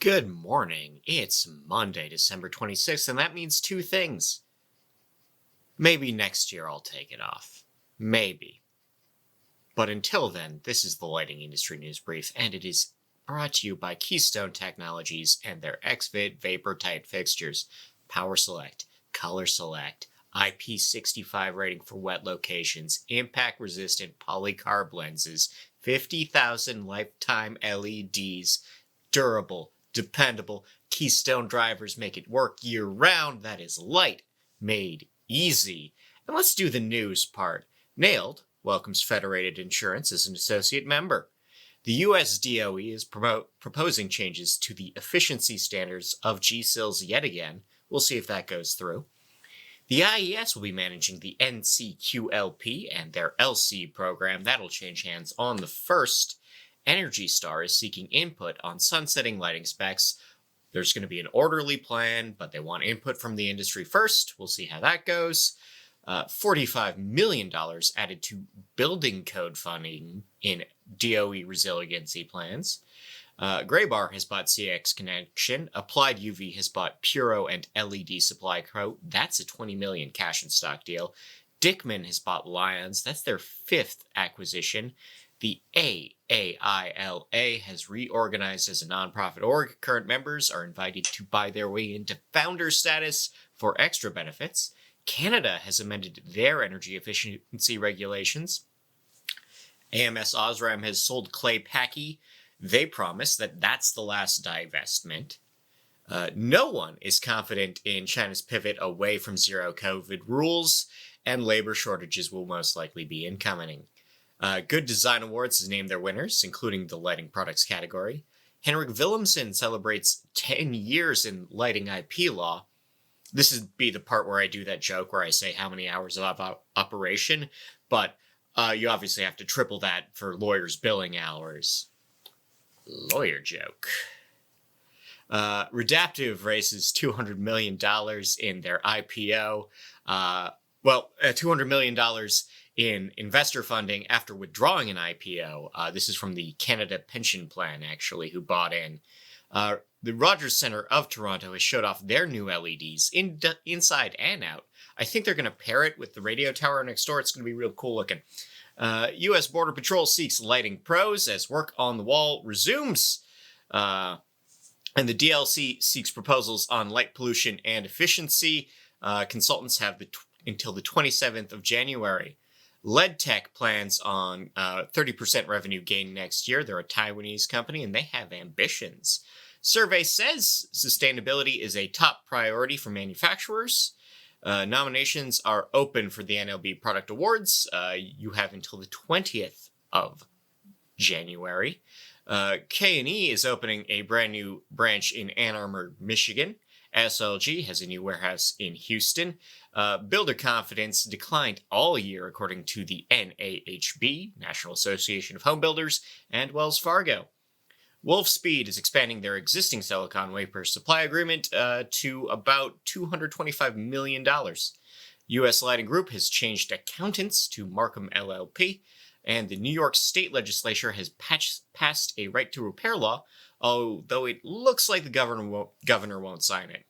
Good morning. It's Monday, December 26th, and that means two things. Maybe next year I'll take it off. Maybe. But until then, this is the Lighting Industry News Brief, and it is brought to you by Keystone Technologies and their XVIT Vapor Tight fixtures. Power Select, Color Select, IP65 rating for wet locations, impact-resistant polycarb lenses, 50,000 lifetime LEDs, durable, dependable. Keystone drivers make it work year-round. That is light, made easy. And let's do the news part. Nailed welcomes Federated Insurance as an associate member. The U.S. DOE is proposing changes to the efficiency standards of GSILs yet again. We'll see if that goes through. The IES will be managing the NCQLP and their LC program. That'll change hands on the 1st. Energy Star is seeking input on sunsetting lighting specs. There's going to be an orderly plan, but they want input from the industry first. We'll see how that goes. $45 million added to building code funding in DOE resiliency plans. Graybar has bought CX Connection. Applied UV has bought Puro and LED Supply Co. That's a $20 million cash and stock deal. Dickman has bought Lions. That's their 5th acquisition. The AAILA has reorganized as a nonprofit org. Current members are invited to buy their way into founder status for extra benefits. Canada has amended their energy efficiency regulations. AMS Osram has sold Clay Packy. They promise that that's the last divestment. No one is confident in China's pivot away from zero COVID rules, and labor shortages will most likely be incoming. Good Design Awards has named their winners, including the lighting products category. Henrik Wilhelmsen celebrates 10 years in lighting IP law. This would be the part where I do that joke where I say how many hours of operation, but you obviously have to triple that for lawyers' billing hours. Lawyer joke. Redaptive raises $200 million in their IPO. $200 million in investor funding after withdrawing an IPO. This is from the Canada Pension Plan, actually, who bought in. The Rogers Centre of Toronto has showed off their new LEDs inside and out. I think they're going to pair it with the radio tower next door. It's going to be real cool looking. U.S. Border Patrol seeks lighting pros as work on the wall resumes. And the DLC seeks proposals on light pollution and efficiency. Consultants have until the 27th of January. LEDtech plans on 30% revenue gain next year. They're a Taiwanese company, and they have ambitions. Survey says sustainability is a top priority for manufacturers. Nominations are open for the NLB Product Awards. You have until the 20th of January. K&E is opening a brand new branch in Ann Arbor, Michigan. SLG has a new warehouse in Houston. Builder confidence declined all year, according to the NAHB, National Association of Home Builders, and Wells Fargo. Wolfspeed is expanding their existing silicon wafer supply agreement to about $225 million. U.S. Lighting Group has changed accountants to Markham LLP, and the New York State Legislature has passed a right to repair law, although it looks like the governor won't sign it.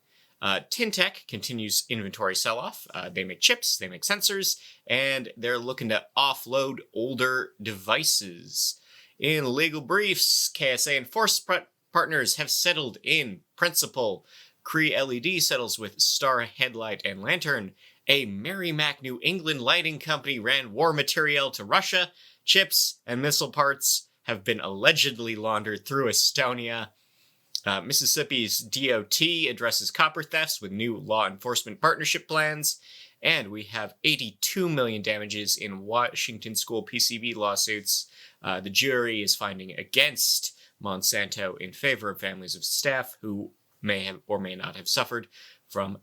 Tintech continues inventory sell-off. They make chips, they make sensors, and they're looking to offload older devices. In legal briefs, KSA and Force Partners have settled in principle. Cree LED settles with Star Headlight and Lantern. A Merrimack, New England lighting company ran war material to Russia. Chips and missile parts have been allegedly laundered through Estonia. Mississippi's DOT addresses copper thefts with new law enforcement partnership plans. And we have $82 million damages in Washington school PCB lawsuits. The jury is finding against Monsanto in favor of families of staff who may have or may not have suffered from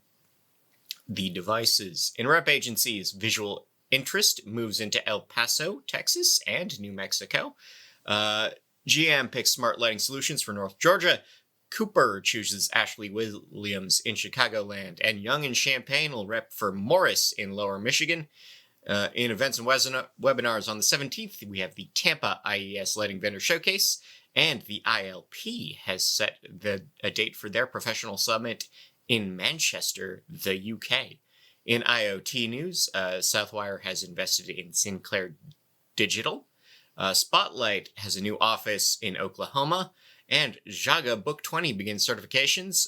the devices. In rep agencies, Visual Interest moves into El Paso, Texas, and New Mexico. GM picks Smart Lighting Solutions for North Georgia. Cooper chooses Ashley Williams in Chicagoland, and Young and Champaign will rep for Morris in Lower Michigan. In events and webinars on the 17th, we have the Tampa IES Lighting Vendor Showcase And the ILP has set a date for their professional summit in Manchester, the UK. In IoT news, Southwire has invested in Sinclair Digital. Spotlight has a new office in Oklahoma. And Jaga Book 20 begins certifications.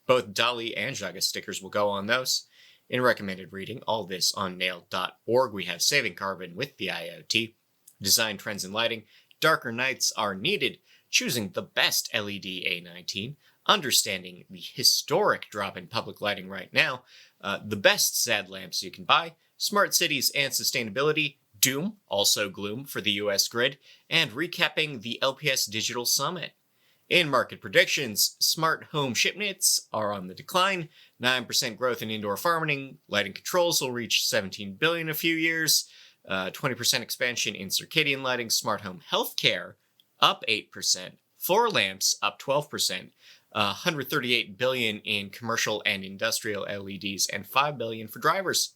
Both Dolly and Jaga stickers will go on those. In recommended reading, all this on nail.org, we have Saving Carbon with the IoT, Design Trends in Lighting, Darker Nights Are Needed, Choosing the Best LED A19, Understanding the Historic Drop in Public Lighting Right Now, The Best Sad Lamps You Can Buy, Smart Cities and Sustainability, Doom, also gloom for the US grid, and recapping the LPS Digital Summit. In market predictions, smart home shipments are on the decline, 9% growth in indoor farming, lighting controls will reach $17 billion in a few years, 20% expansion in circadian lighting, smart home healthcare up 8%, floor lamps up 12%, $138 billion in commercial and industrial LEDs, and $5 billion for drivers.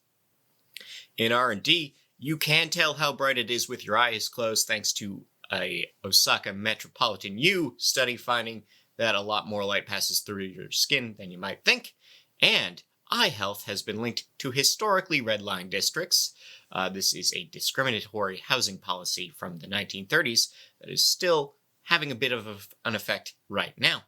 In R&D, you can tell how bright it is with your eyes closed thanks to a Osaka Metropolitan U study finding that a lot more light passes through your skin than you might think. And eye health has been linked to historically redlined districts. This is a discriminatory housing policy from the 1930s that is still having a bit of an effect right now.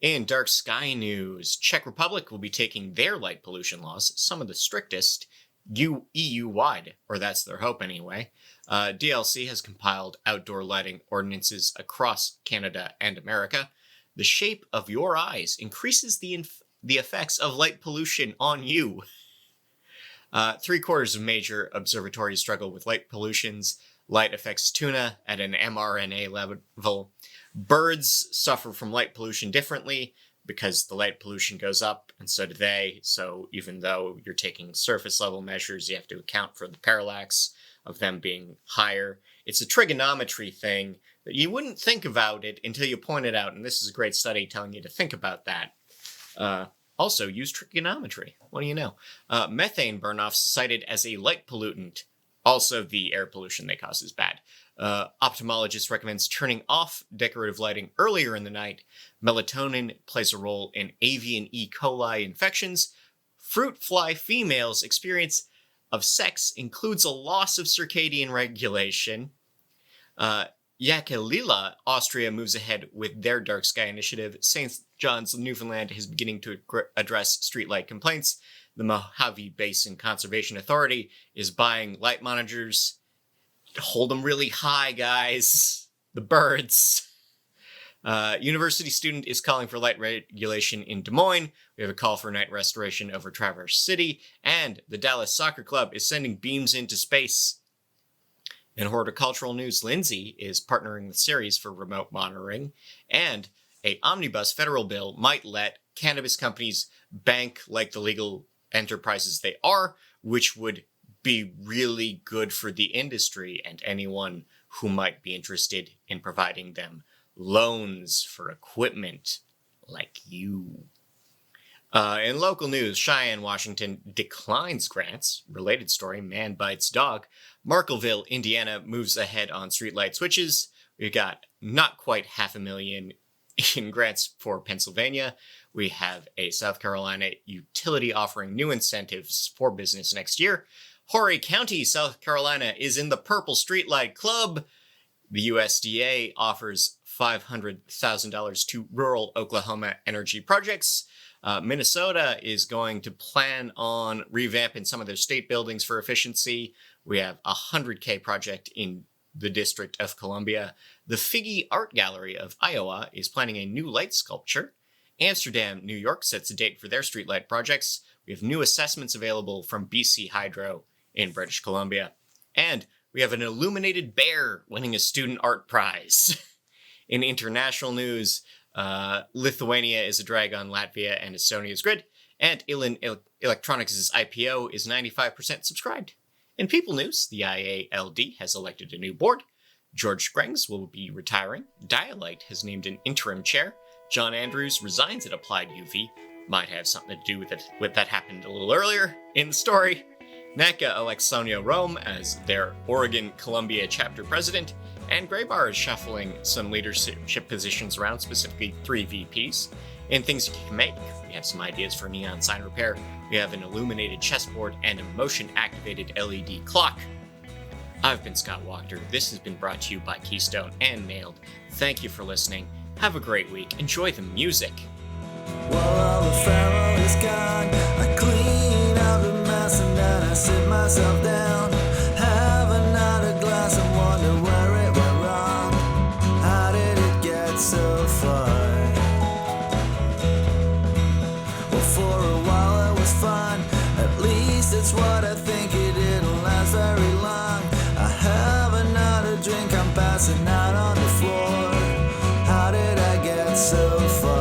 In dark sky news, Czech Republic will be taking their light pollution laws, some of the strictest, EU-wide, or that's their hope anyway. DLC has compiled outdoor lighting ordinances across Canada and America. The shape of your eyes increases the effects of light pollution on you. 3/4 of major observatories struggle with light pollutions. Light affects tuna at an mRNA level. Birds suffer from light pollution differently because the light pollution goes up, and so do they. So even though you're taking surface level measures, you have to account for the parallax of them being higher. It's a trigonometry thing that you wouldn't think about it until you point it out, and this is a great study telling you to think about that. Also, use trigonometry. What do you know? Methane burn-offs cited as a light pollutant. Also, the air pollution they cause is bad. Ophthalmologist recommends turning off decorative lighting earlier in the night. Melatonin plays a role in avian E. coli infections. Fruit fly females' experience of sex includes a loss of circadian regulation. Yakalila, Austria, moves ahead with their dark sky initiative. St. John's, Newfoundland, is beginning to address streetlight complaints. The Mojave Basin Conservation Authority is buying light monitors. Hold them really high, guys. The birds. University student is calling for light regulation in Des Moines. We have a call for night restoration over Traverse City. And the Dallas Soccer Club is sending beams into space. In horticultural news, Lindsay is partnering with Ceres for remote monitoring. And a omnibus federal bill might let cannabis companies bank like the legal enterprises they are, which would be really good for the industry and anyone who might be interested in providing them loans for equipment like you. In local news, Cheyenne, Washington declines grants. Related story, man bites dog. Markleville, Indiana moves ahead on streetlight switches. We've got not quite $500,000 in grants for Pennsylvania. We have a South Carolina utility offering new incentives for business next year. Horry County, South Carolina is in the Purple Streetlight Club. The USDA offers $500,000 to rural Oklahoma energy projects. Minnesota is going to plan on revamping some of their state buildings for efficiency. We have a $100K project in the District of Columbia. The Figge Art Gallery of Iowa is planning a new light sculpture. Amsterdam, New York sets a date for their streetlight projects. We have new assessments available from BC Hydro in British Columbia. And we have an illuminated bear winning a student art prize. In international news, Lithuania is a drag on Latvia and Estonia's grid, and Ilin Electronics' IPO is 95% subscribed. In people news, the IALD has elected a new board. George Sprengs will be retiring. Dialite has named an interim chair. John Andrews resigns at Applied UV. Might have something to do with it. That happened a little earlier in the story. NACA elects Sonia Rome as their Oregon Columbia chapter president, and Graybar is shuffling some leadership positions around, specifically 3 VPs. In things you can make, we have some ideas for neon sign repair, we have an illuminated chessboard, and a motion-activated LED clock. I've been Scott Wachter. This has been brought to you by Keystone and Nailed. Thank you for listening. Have a great week. Enjoy the music. While the pharaoh is gone, I clean out the mess and then I sit myself down. Have another glass and wonder where it went wrong. How did it get so far? Well, for a while it was fun. At least it's what I think. It didn't last very long. I have another drink, I'm passing out on the floor. How did I get so far?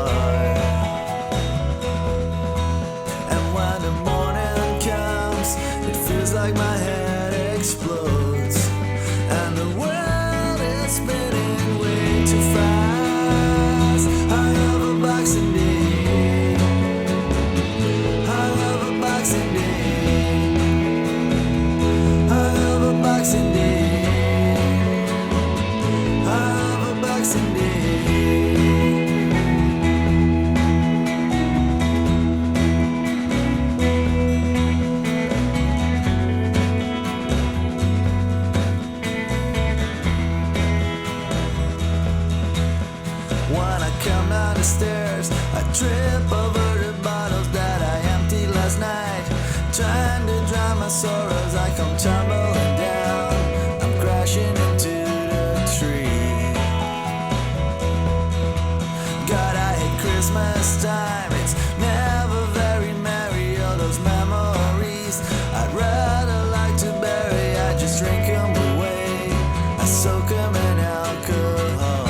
Like my head explodes and the world is spinning way too fast. I love a boxing day. I love a boxing day. I love a boxing day. I love a boxing day. Come down the stairs, I trip over the bottles that I emptied last night. Trying to drown my sorrows, I come tumbling down. I'm crashing into the tree. God, I hate Christmas time. It's never very merry, all those memories I'd rather like to bury. I just drink them away, I soak them in alcohol.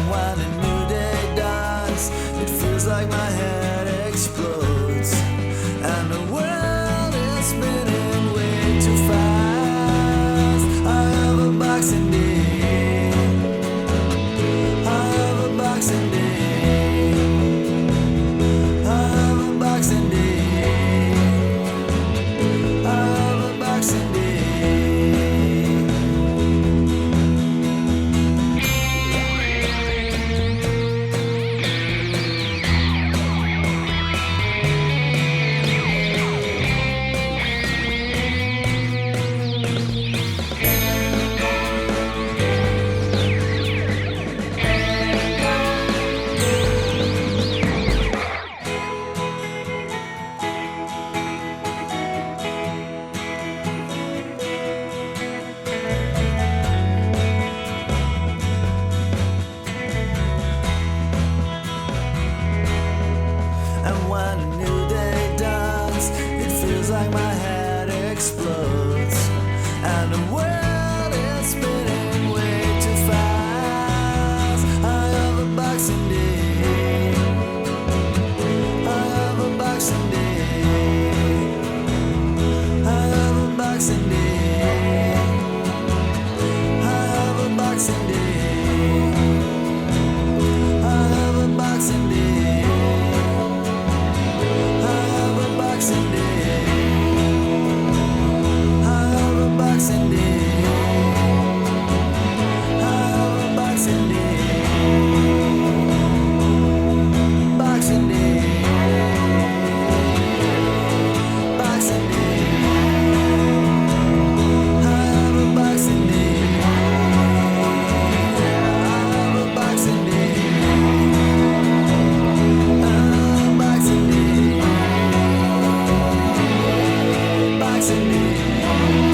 When a new day dawns, it feels like my head explodes and the world is spinning way too fast. I have a boxing day. I have a boxing day. I have a boxing day. I have a boxing day. And when a new day dawns, it feels like my head explodes and the world is spinning way too fast. I have a boxing day. I have a boxing day. I have a boxing day. I have a boxing day. I have a boxing day. Boxing day. I have a boxing day. I have a boxing day. Boxing day. Boxing day. I have a boxing day. I have a boxing day. I have a boxing day. Boxing day.